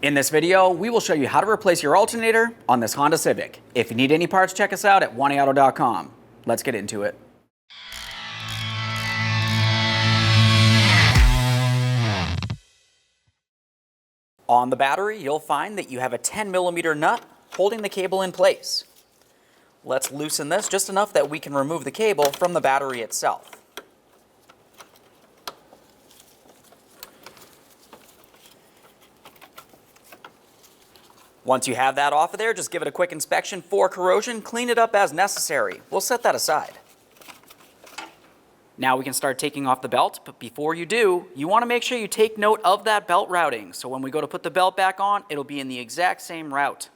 In this video, we will show you how to replace your alternator on this Honda Civic. If you need any parts, check us out at 1aauto.com. Let's get into it. On the battery, you'll find that you have a 10mm nut holding the cable in place. Let's loosen this just enough that we can remove the cable from the battery itself. Once you have that off of there, just give it a quick inspection for corrosion, clean it up as necessary. We'll set that aside. Now we can start taking off the belt, but before you do, you want to make sure you take note of that belt routing. So when we go to put the belt back on, it'll be in the exact same route.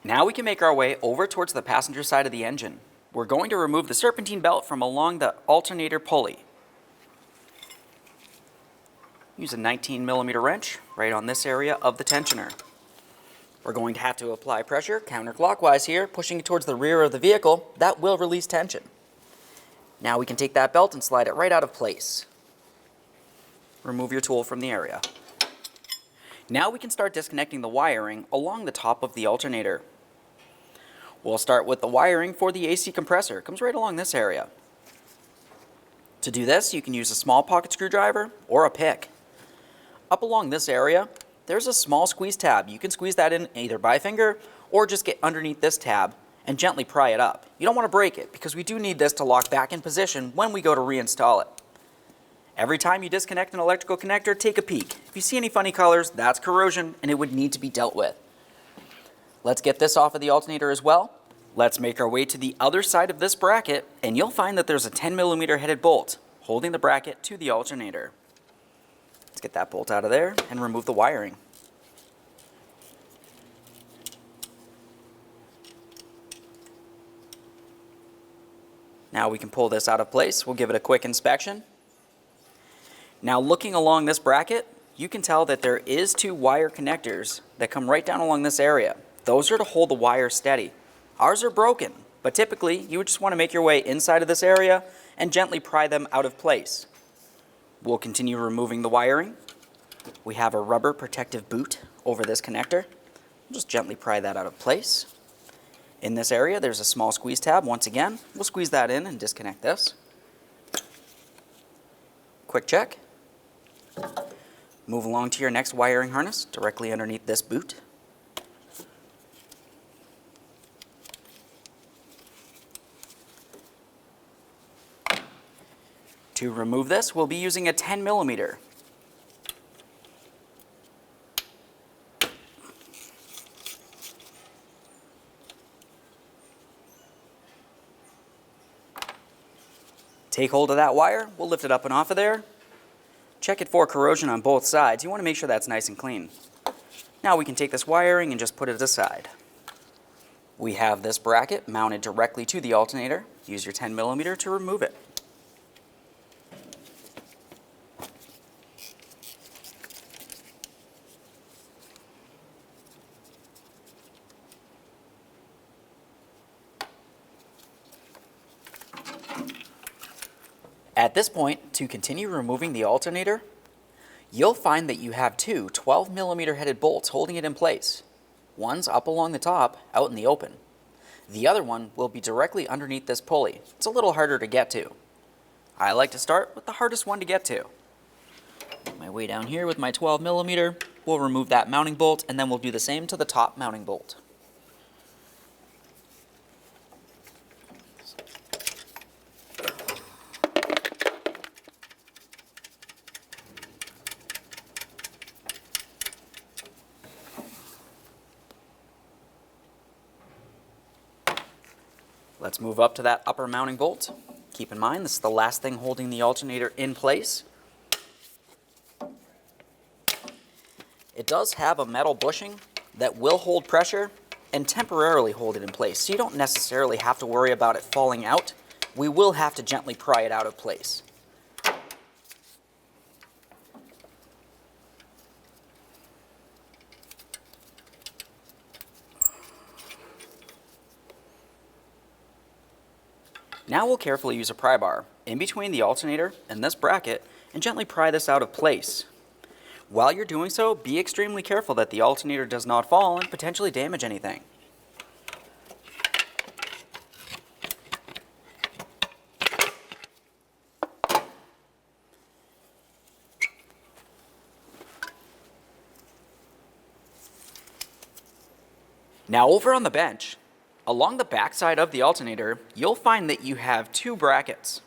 Now we can make our way over towards the passenger side of the engine. We're going to remove the serpentine belt from along the alternator pulley. Use a 19mm wrench right on this area of the tensioner. We're going to have to apply pressure counterclockwise here, pushing it towards the rear of the vehicle. That will release tension. Now we can take that belt and slide it right out of place. Remove your tool from the area. Now we can start disconnecting the wiring along the top of the alternator. We'll start with the wiring for the AC compressor. It comes right along this area. To do this, you can use a small pocket screwdriver or a pick. Up along this area, there's a small squeeze tab. You can squeeze that in either by finger or just get underneath this tab and gently pry it up. You don't want to break it because we do need this to lock back in position when we go to reinstall it. Every time you disconnect an electrical connector, take a peek. If you see any funny colors, that's corrosion and it would need to be dealt with. Let's get this off of the alternator as well. Let's make our way to the other side of this bracket and you'll find that there's a 10mm headed bolt holding the bracket to the alternator. Let's get that bolt out of there and remove the wiring. Now we can pull this out of place. We'll give it a quick inspection. Now looking along this bracket, you can tell that there is two wire connectors that come right down along this area. Those are to hold the wire steady. Ours are broken, but typically you would just want to make your way inside of this area and gently pry them out of place. We'll continue removing the wiring. We have a rubber protective boot over this connector. Just gently pry that out of place. In this area, there's a small squeeze tab. Once again, we'll squeeze that in and disconnect this. Quick check. Move along to your next wiring harness directly underneath this boot. To remove this, we'll be using a 10mm. Take hold of that wire, we'll lift it up and off of there. Check it for corrosion on both sides. You want to make sure that's nice and clean. Now we can take this wiring and just put it aside. We have this bracket mounted directly to the alternator. Use your 10mm to remove it. At this point, to continue removing the alternator, you'll find that you have two 12mm headed bolts holding it in place. One's up along the top, out in the open. The other one will be directly underneath this pulley. It's a little harder to get to. I like to start with the hardest one to get to. Make my way down here with my 12mm. We'll remove that mounting bolt and then we'll do the same to the top mounting bolt. Let's move up to that upper mounting bolt. Keep in mind, this is the last thing holding the alternator in place. It does have a metal bushing that will hold pressure and temporarily hold it in place, so you don't necessarily have to worry about it falling out. We will have to gently pry it out of place. Now we'll carefully use a pry bar in between the alternator and this bracket and gently pry this out of place. While you're doing so, be extremely careful that the alternator does not fall and potentially damage anything. Now over on the bench, along the backside of the alternator, you'll find that you have two brackets.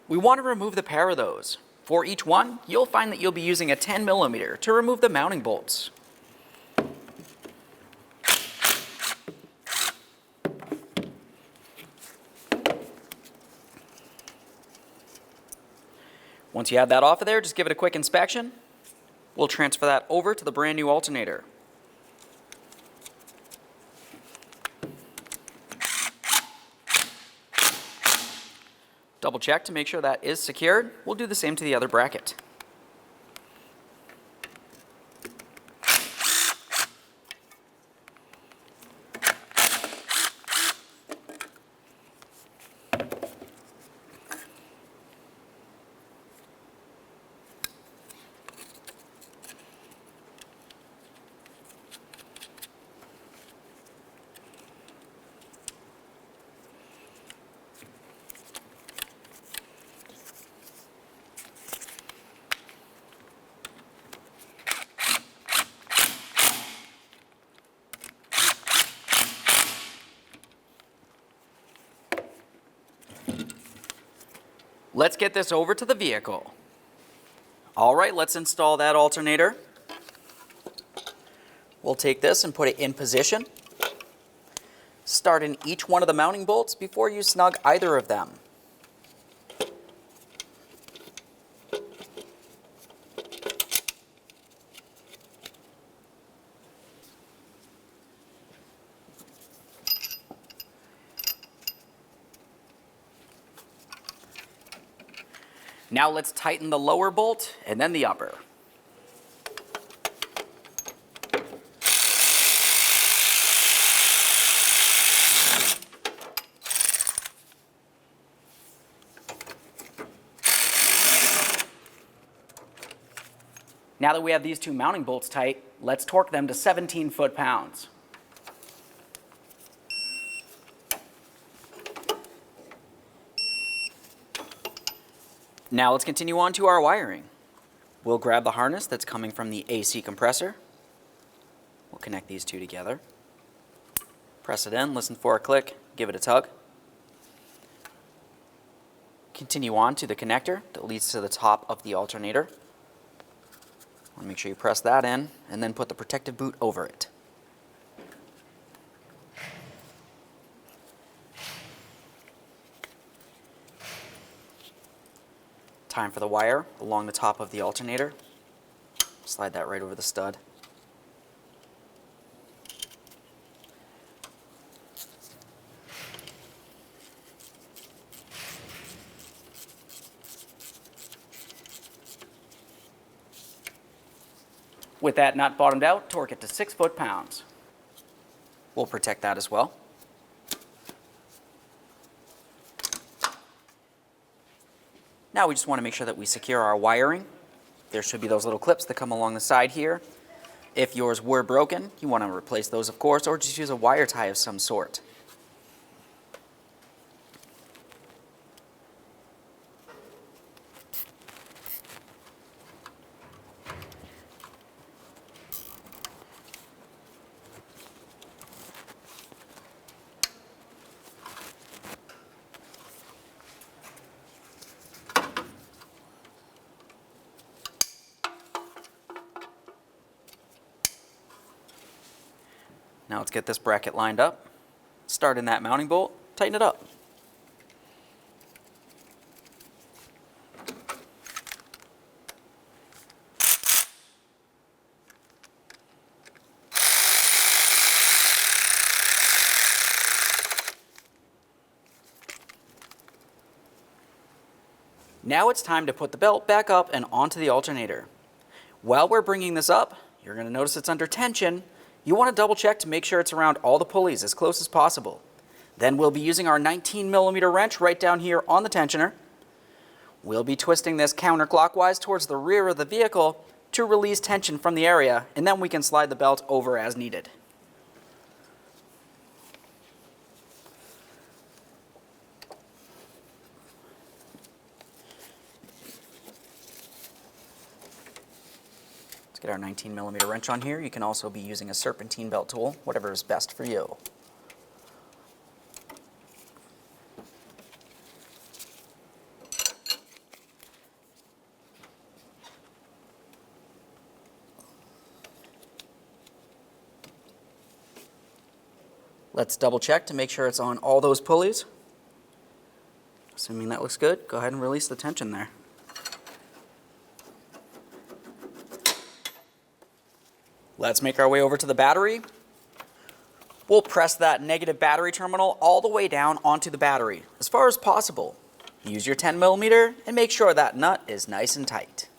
We want to remove the pair of those. For each one, you'll find that you'll be using a 10mm to remove the mounting bolts. Once you have that off of there, just give it a quick inspection. We'll transfer that over to the brand new alternator. Double check to make sure that is secured. We'll do the same to the other bracket. Let's get this over to the vehicle. All right, let's install that alternator. We'll take this and put it in position. Start in each one of the mounting bolts before you snug either of them. Now let's tighten the lower bolt and then the upper. Now that we have these two mounting bolts tight, let's torque them to 17 foot-pounds. Now let's continue on to our wiring. We'll grab the harness that's coming from the AC compressor. We'll connect these two together. Press it in, listen for a click, give it a tug. Continue on to the connector that leads to the top of the alternator. Make sure you press that in and then put the protective boot over it. Time for the wire along the top of the alternator. Slide that right over the stud. With that nut bottomed out, torque it to 6 foot-pounds. We'll protect that as well. Now we just want to make sure that we secure our wiring. There should be those little clips that come along the side here. If yours were broken, you want to replace those, of course, or just use a wire tie of some sort. Now let's get this bracket lined up. Start in that mounting bolt, tighten it up. Now it's time to put the belt back up and onto the alternator. While we're bringing this up, you're going to notice it's under tension. You want to double check to make sure it's around all the pulleys as close as possible. Then we'll be using our 19mm wrench right down here on the tensioner. We'll be twisting this counterclockwise towards the rear of the vehicle to release tension from the area, and then we can slide the belt over as needed. Let's get our 19mm wrench on here. You can also be using a serpentine belt tool, whatever is best for you. Let's double check to make sure it's on all those pulleys. Assuming that looks good, go ahead and release the tension there. Let's make our way over to the battery. We'll press that negative battery terminal all the way down onto the battery, as far as possible. Use your 10mm and make sure that nut is nice and tight.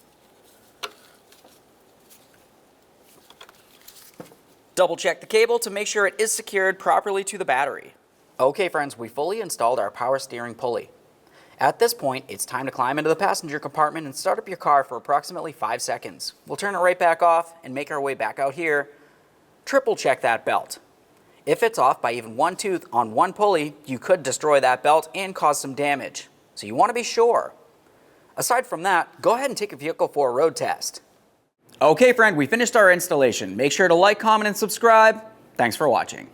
Double check the cable to make sure it is secured properly to the battery. Okay friends, we fully installed our power steering pulley. At this point, it's time to climb into the passenger compartment and start up your car for approximately 5 seconds. We'll turn it right back off and make our way back out here. Triple check that belt. If it's off by even one tooth on one pulley, you could destroy that belt and cause some damage. So you want to be sure. Aside from that, go ahead and take your vehicle for a road test. Okay friend, we finished our installation. Make sure to like, comment, and subscribe. Thanks for watching.